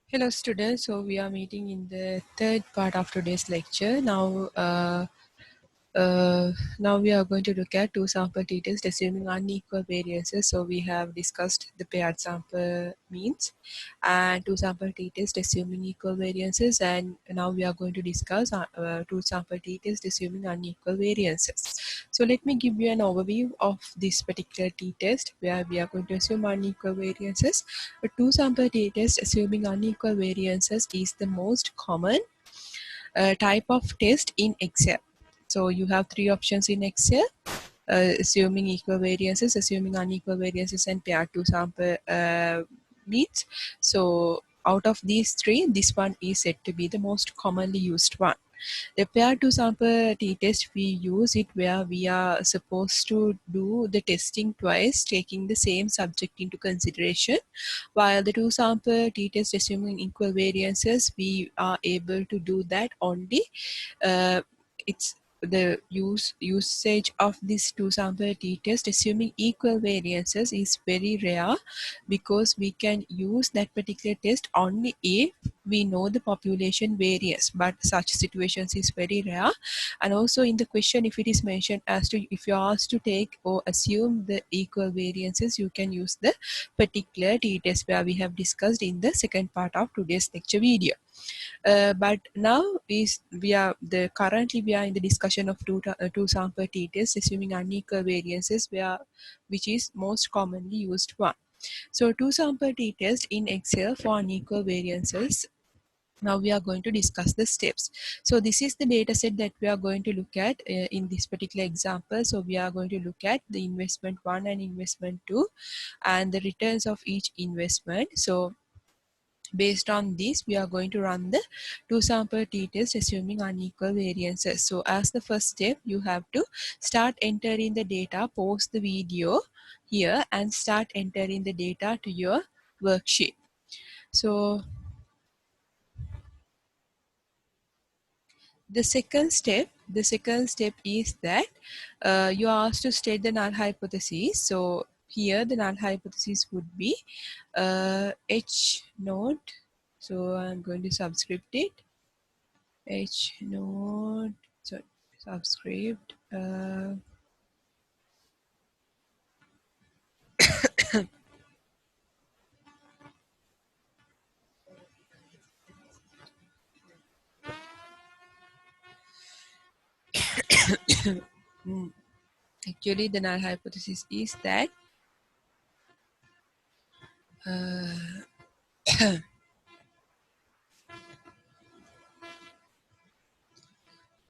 Hello students, so we are meeting in the third part of today's lecture. Now we are going to look at two sample t-test assuming unequal variances. So we have discussed the paired sample means and two sample t-test assuming equal variances, and now we are going to discuss two sample t-test assuming unequal variances. So let me give you an overview of this particular t-test where we are going to assume unequal variances. A two sample t-test assuming unequal variances is the most common type of test in Excel. So you have three options in Excel: assuming equal variances, assuming unequal variances, and pair two sample means. So out of these three, this one is said to be the most commonly used one. The pair to sample t-test, we use it where we are supposed to do the testing twice, taking the same subject into consideration. While the two sample t-test assuming equal variances, we are able to do that only. It's the usage of this two sample t-test assuming equal variances is very rare, because we can use that particular test only if we know the population variance, but such situations is very rare. And also in the question, if it is mentioned as to if you're asked to take or assume the equal variances, you can use the particular t-test where we have discussed in the second part of today's lecture video. But now is we are the currently we are in the discussion of two sample t-test assuming unequal variances, which is most commonly used one. So two sample t-test in Excel for unequal variances. Now we are going to discuss the steps. So this is the data set that we are going to look at in this particular example. So we are going to look at the investment 1 and investment 2 and the returns of each investment. So based on this, we are going to run the two sample t-test assuming unequal variances. So as the first step, you have to start entering the data, pause the video here and start entering the data to your worksheet. So the second step is that you are asked to state the null hypothesis. So here the null hypothesis would be H naught. So I'm going to subscript it. H naught. So subscript. Actually, the null hypothesis is that uh,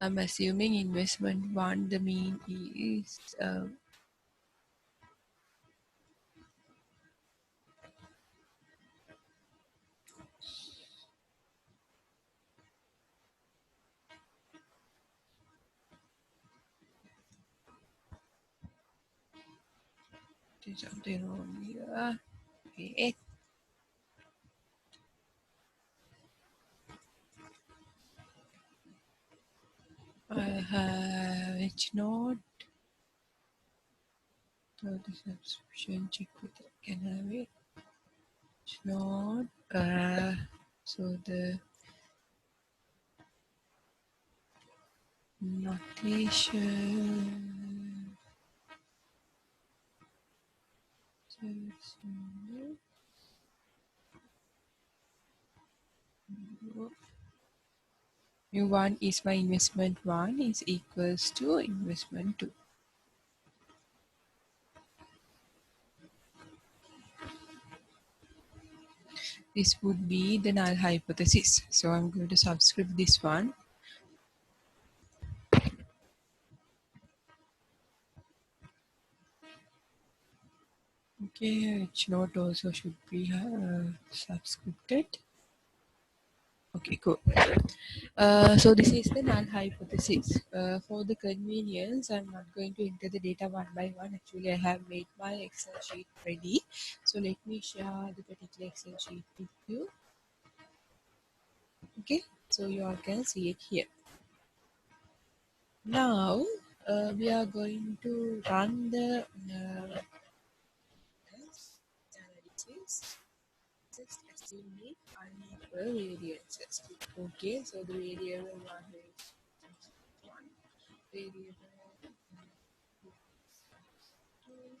I'm assuming investment one, the mean is something wrong here. Okay. I have H naught. So the subscription check with it. Can have it. H naught. So the notation. Mu1 is my investment 1 is equals to investment 2. This would be the null hypothesis. So I'm going to subscript this one. Okay, H naught also should be subscripted. Okay, cool. So this is the null hypothesis. For the convenience, I'm not going to enter the data one by one. Actually, I have made my Excel sheet ready. So let me share the particular Excel sheet with you. Okay, so you all can see it here. Now, we are going to run the analysis. Assuming unequal variances. Okay, so the variable one is one variable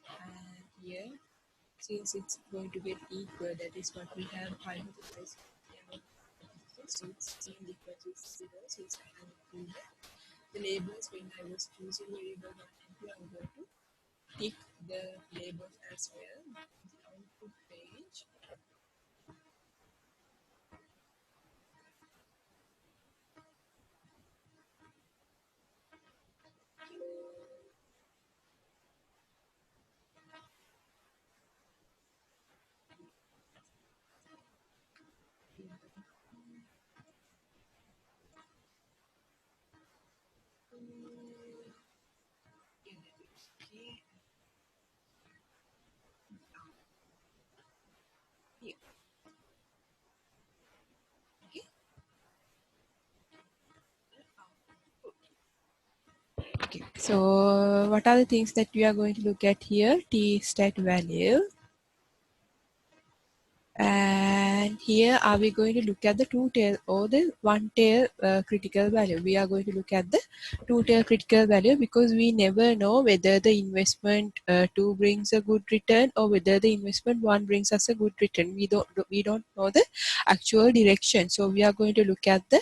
and here since it's going to get equal, that is what we have hypothesized. So it's same difference is zero since I have included the labels when I was choosing variable one and two. I'm going to tick the labels as well. The output page. Okay, here. Okay. Okay. So what are the things that we are going to look at here? T stat value. And here are we going to look at the two tail or the one tail critical value. We are going to look at the two tail critical value because we never know whether the investment 2 brings a good return or whether the investment 1 brings us a good return. We don't know the actual direction. So we are going to look at the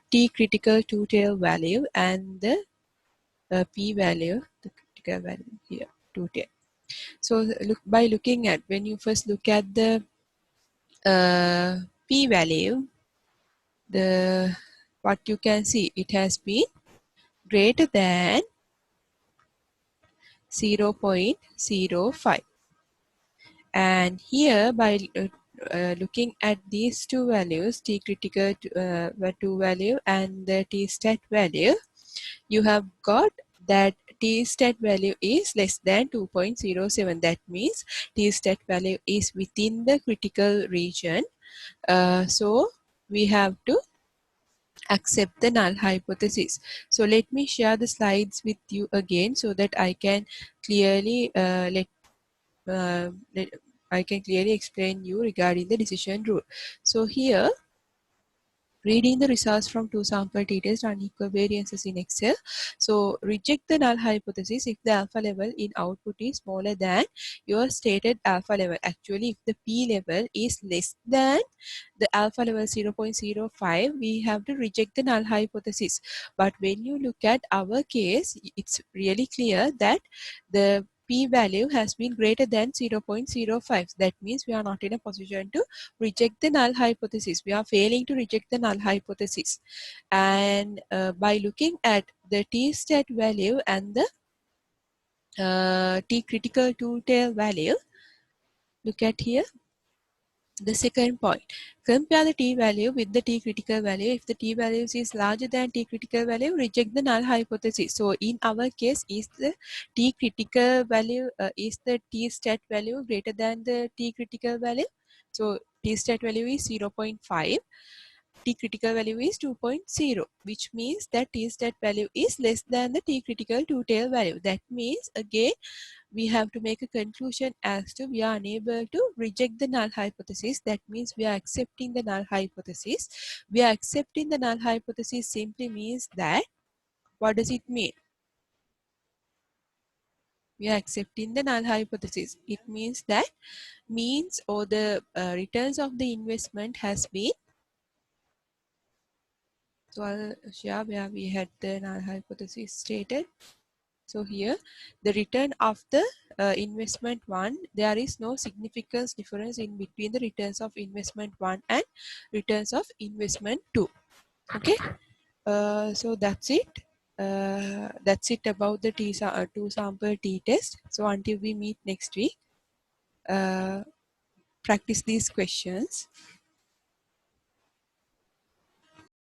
T critical two tail value and the P value, the critical value here, two tail. So look by looking at when you first look at the p value, the what you can see, it has been greater than 0.05, and here by looking at these two values, t critical two value and the t stat value, you have got that t stat value is less than 2.07. That means t stat value is within the critical region. So we have to accept the null hypothesis. So let me share the slides with you again so that I can clearly let I can clearly explain you regarding the decision rule. So here, reading the results from two sample t-test unequal variances in Excel. So reject the null hypothesis if the alpha level in output is smaller than your stated alpha level. Actually, if the p level is less than the alpha level 0.05, we have to reject the null hypothesis. But when you look at our case, it's really clear that the p value has been greater than 0.05. That means we are not in a position to reject the null hypothesis. We are failing to reject the null hypothesis. And by looking at the t stat value and the t critical two tail value, look at here. The second point, compare the t-value with the t-critical value. If the t-value is larger than t-critical value, reject the null hypothesis. So in our case, is the t-critical value, is the t-stat value greater than the t-critical value? So t-stat value is 0.5. T-critical value is 2.0, which means that t-stat value is less than the t-critical two-tail value. That means, again, we have to make a conclusion as to we are unable to reject the null hypothesis. That means we are accepting the null hypothesis. We are accepting the null hypothesis simply means that, what does it mean? We are accepting the null hypothesis. It means that means or the returns of the investment has been, so I'll share where we had the null hypothesis stated. So here, the return of the investment 1, there is no significant difference in between the returns of investment 1 and returns of investment 2. Okay, so that's it. That's it about the two sample t-test. So until we meet next week, practice these questions.